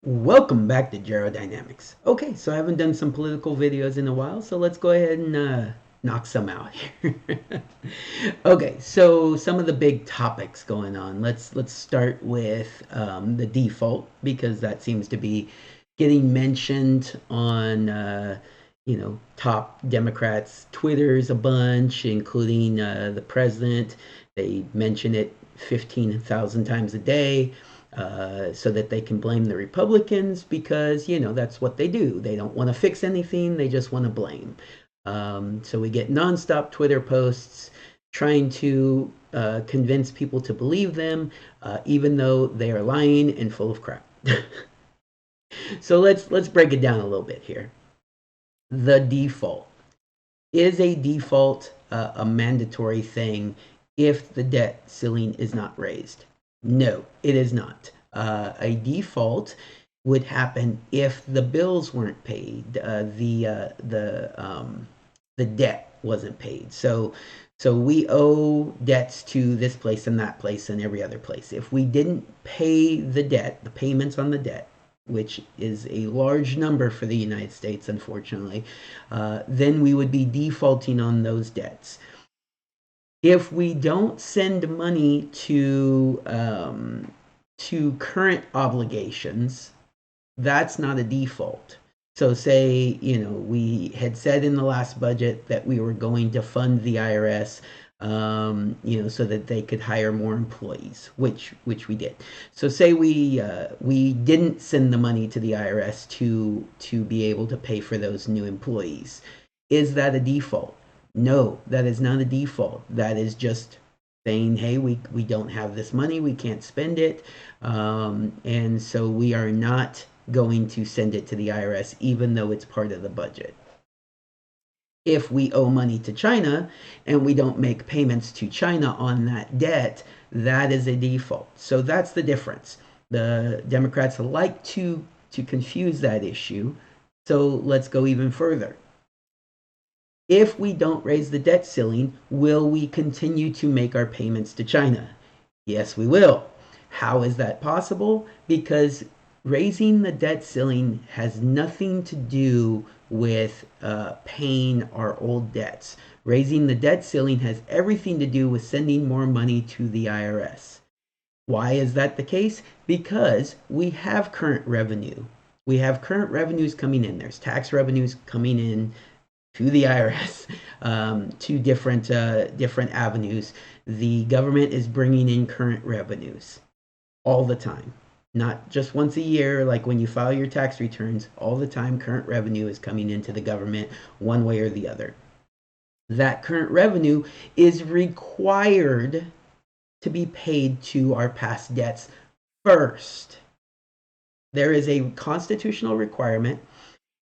Welcome back to Dynamics. Okay, so I haven't done some political videos in a while, so let's go ahead and knock some out here. Okay, so some of the big topics going on. Let's start with the default because that seems to be getting mentioned on top Democrats' Twitters a bunch, including the president. They mention it 15,000 times a day so that they can blame the Republicans because, that's what they do. They don't want to fix anything, they just want to blame. So we get nonstop Twitter posts trying to convince people to believe them, even though they are lying and full of crap. So let's break it down a little bit here. The default is a default, a mandatory thing if the debt ceiling is not raised. No, it is not. A default would happen if the bills weren't paid, the debt wasn't paid. So we owe debts to this place and that place and every other place. If we didn't pay the debt, the payments on the debt, which is a large number for the United States, unfortunately, then we would be defaulting on those debts. If we don't send money to current obligations, that's not a default. So say, we had said in the last budget that we were going to fund the IRS, so that they could hire more employees, which we did. So say we didn't send the money to the IRS to be able to pay for those new employees. Is that a default? No, that is not a default. That is just saying, hey, we don't have this money, we can't spend it, and so we are not going to send it to the IRS, even though it's part of the budget. If we owe money to China and we don't make payments to China on that debt, that is a default. So that's the difference. The Democrats like to confuse that issue. So let's go even further. If we don't raise the debt ceiling, will we continue to make our payments to China? Yes, we will. How is that possible? Because raising the debt ceiling has nothing to do with paying our old debts. Raising the debt ceiling has everything to do with sending more money to the IRS. Why is that the case? Because we have current revenue. We have current revenues coming in. There's tax revenues coming in to the IRS, to different avenues. The government is bringing in current revenues all the time, not just once a year, like when you file your tax returns. All the time, current revenue is coming into the government one way or the other. That current revenue is required to be paid to our past debts first. There is a constitutional requirement.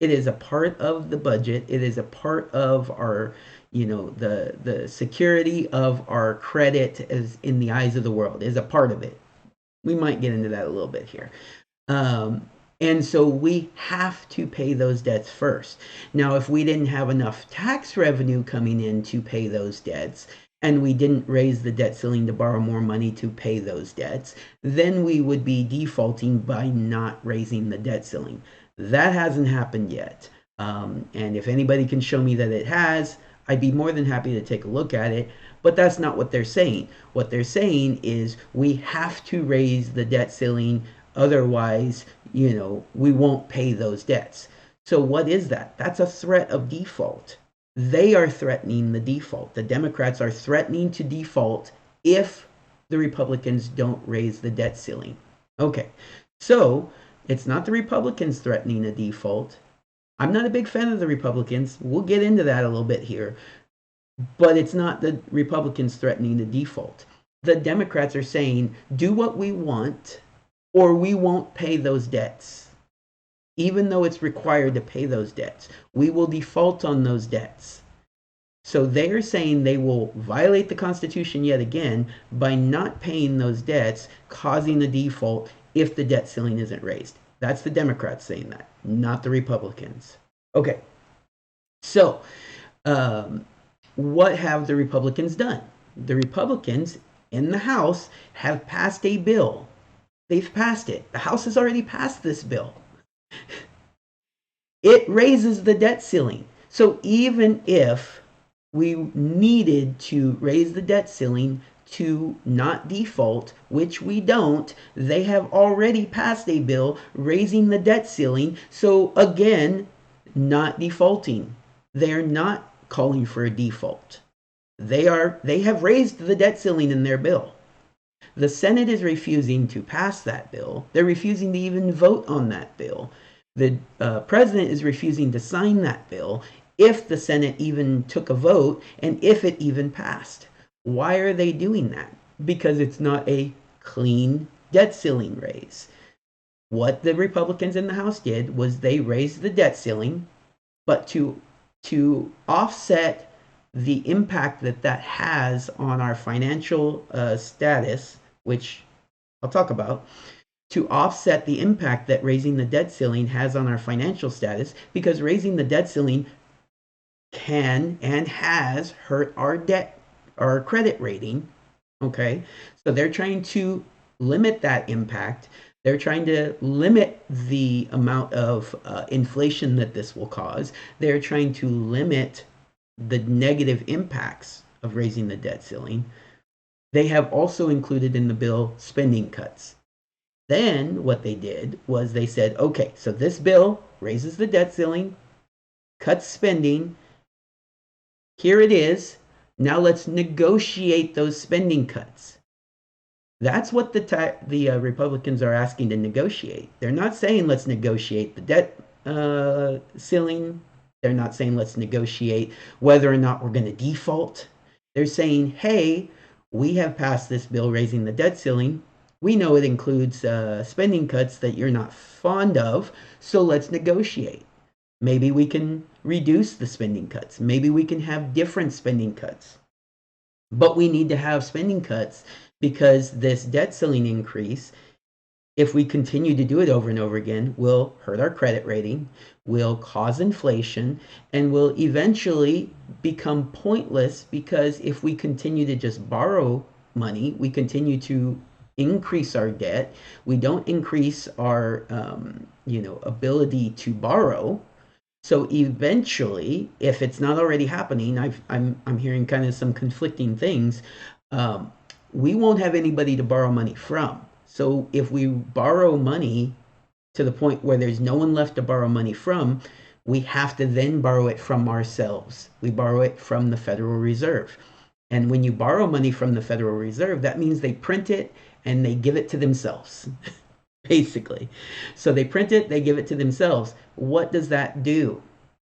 It is a part of the budget. It is a part of our, the security of our credit as in the eyes of the world, is a part of it. We might get into that a little bit here. And so we have to pay those debts first. Now, if we didn't have enough tax revenue coming in to pay those debts, and we didn't raise the debt ceiling to borrow more money to pay those debts, then we would be defaulting by not raising the debt ceiling. That hasn't happened yet. And if anybody can show me that it has, I'd be more than happy to take a look at it. But that's not what they're saying. What they're saying is we have to raise the debt ceiling, otherwise, we won't pay those debts. So what is that? That's a threat of default. They are threatening the default. The Democrats are threatening to default if the Republicans don't raise the debt ceiling. Okay, so it's not the Republicans threatening a default. I'm not a big fan of the Republicans. We'll get into that a little bit here. But it's not the Republicans threatening the default. The Democrats are saying, do what we want, or we won't pay those debts. Even though it's required to pay those debts, we will default on those debts. So they are saying they will violate the Constitution yet again by not paying those debts, causing the default if the debt ceiling isn't raised. That's the Democrats saying that, not the Republicans. Okay, so what have the Republicans done? The Republicans in the House have passed a bill They've passed it. The House has already passed this bill. It raises the debt ceiling. So even if we needed to raise the debt ceiling to not default, which we don't, they have already passed a bill raising the debt ceiling. So again, not defaulting. They're not calling for a default. They have raised the debt ceiling in their bill. The Senate is refusing to pass that bill. They're refusing to even vote on that bill. The president is refusing to sign that bill if the Senate even took a vote and if it even passed. Why are they doing that? Because it's not a clean debt ceiling raise. What the Republicans in the House did was they raised the debt ceiling, but to offset the impact that that has on our financial status, which I'll talk about, to offset the impact that raising the debt ceiling has on our financial status, because raising the debt ceiling can and has hurt our credit rating. Okay, so they're trying to limit that impact. They're trying to limit the amount of inflation that this will cause. They're trying to limit the negative impacts of raising the debt ceiling. They have also included in the bill spending cuts. Then what they did was they said, okay, so this bill raises the debt ceiling, cuts spending. Here it is. Now let's negotiate those spending cuts. That's what the Republicans are asking to negotiate. They're not saying let's negotiate the debt ceiling. They're not saying let's negotiate whether or not we're going to default. They're saying, hey, we have passed this bill raising the debt ceiling. We know it includes spending cuts that you're not fond of, so let's negotiate. Maybe we can reduce the spending cuts. Maybe we can have different spending cuts. But we need to have spending cuts because this debt ceiling increase, if we continue to do it over and over again, will hurt our credit rating, will cause inflation, and will eventually become pointless because if we continue to just borrow money, we continue to increase our debt, we don't increase our ability to borrow. So eventually, if it's not already happening, I'm hearing kind of some conflicting things. We won't have anybody to borrow money from. So if we borrow money to the point where there's no one left to borrow money from, we have to then borrow it from ourselves. We borrow it from the Federal Reserve. And when you borrow money from the Federal Reserve, that means they print it and they give it to themselves, basically. So they print it, they give it to themselves. What does that do?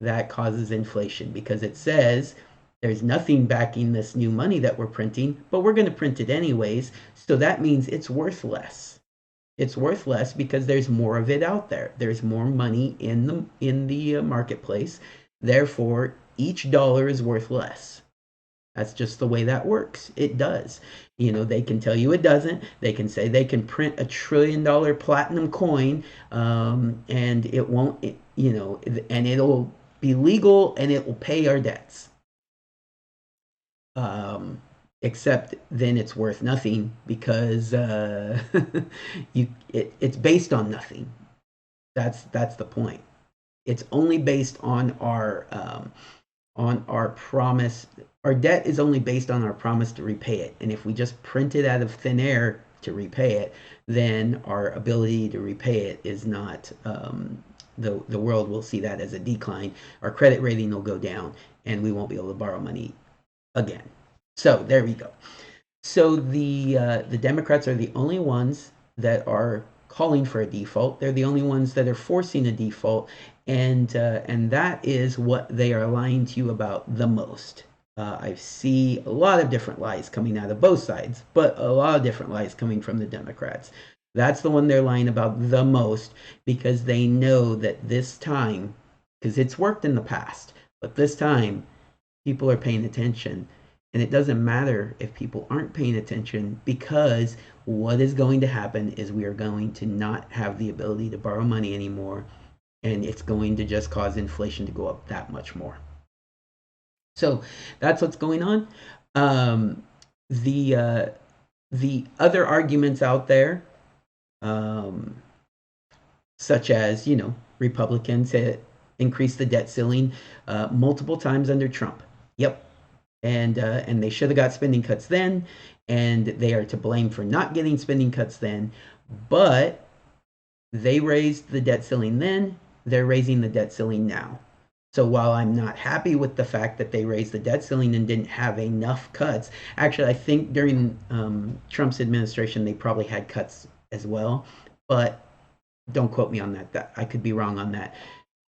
That causes inflation because it says there's nothing backing this new money that we're printing, but we're going to print it anyways. So that means it's worth less. It's worth less because there's more of it out there. There's more money in the marketplace. Therefore, each dollar is worth less. That's just the way that works. It does. They can tell you it doesn't. They can say they can print $1 trillion platinum coin, and it won't, and it'll be legal and it will pay our debts. Except then it's worth nothing because it's based on nothing. That's the point. It's only based on our promise. Our debt is only based on our promise to repay it. And if we just print it out of thin air to repay it, then our ability to repay it is not, the world will see that as a decline. Our credit rating will go down and we won't be able to borrow money again. So there we go. So the Democrats are the only ones that are calling for a default. They're the only ones that are forcing a default, and that is what they are lying to you about the most. I see a lot of different lies coming out of both sides, but a lot of different lies coming from the Democrats. That's the one they're lying about the most because they know that this time, because it's worked in the past, but this time people are paying attention. And it doesn't matter if people aren't paying attention because what is going to happen is we are going to not have the ability to borrow money anymore. And it's going to just cause inflation to go up that much more. So that's what's going on. The other arguments out there um, such as, Republicans had increased the debt ceiling multiple times under Trump. Yep. And they should have got spending cuts then, and they are to blame for not getting spending cuts then. But they raised the debt ceiling then, they're raising the debt ceiling now. So while I'm not happy with the fact that they raised the debt ceiling and didn't have enough cuts, actually, I think during Trump's administration, they probably had cuts as well. But don't quote me on that. I could be wrong on that.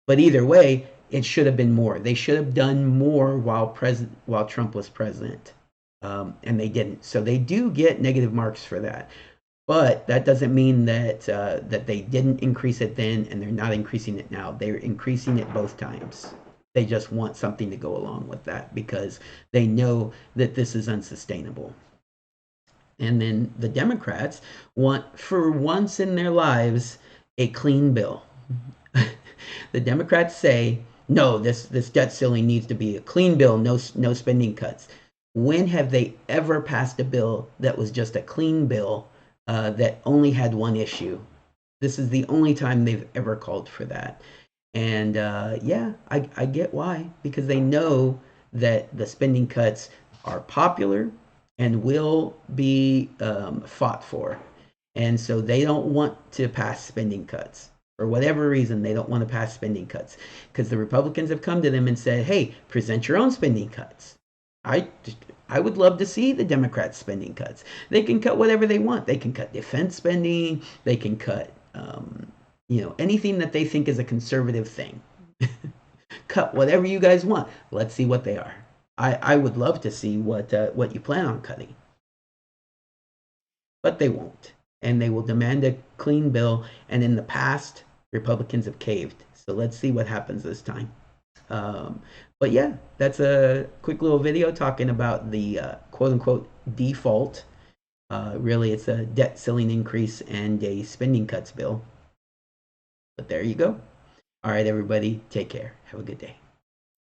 But either way, it should have been more. They should have done more while Trump was president, and they didn't. So they do get negative marks for that. But that doesn't mean that they didn't increase it then and they're not increasing it now. They're increasing it both times. They just want something to go along with that because they know that this is unsustainable. And then the Democrats want, for once in their lives, a clean bill. The Democrats say, no, this debt ceiling needs to be a clean bill, no spending cuts. When have they ever passed a bill that was just a clean bill that only had one issue? This is the only time they've ever called for that. And yeah, I get why, because they know that the spending cuts are popular and will be fought for. And so they don't want to pass spending cuts. For whatever reason, they don't want to pass spending cuts because the Republicans have come to them and said, hey, present your own spending cuts. I, I would love to see the Democrats spending cuts. They can cut whatever they want. They can cut defense spending. They can cut, anything that they think is a conservative thing. Cut whatever you guys want. Let's see what they are. I would love to see what you plan on cutting, but they won't, and they will demand a clean bill. And in the past, Republicans have caved. So let's see what happens this time. Um, but yeah, that's a quick little video talking about the quote unquote default. Really, it's a debt ceiling increase and a spending cuts bill. But there you go. All right, everybody, take care. Have a good day.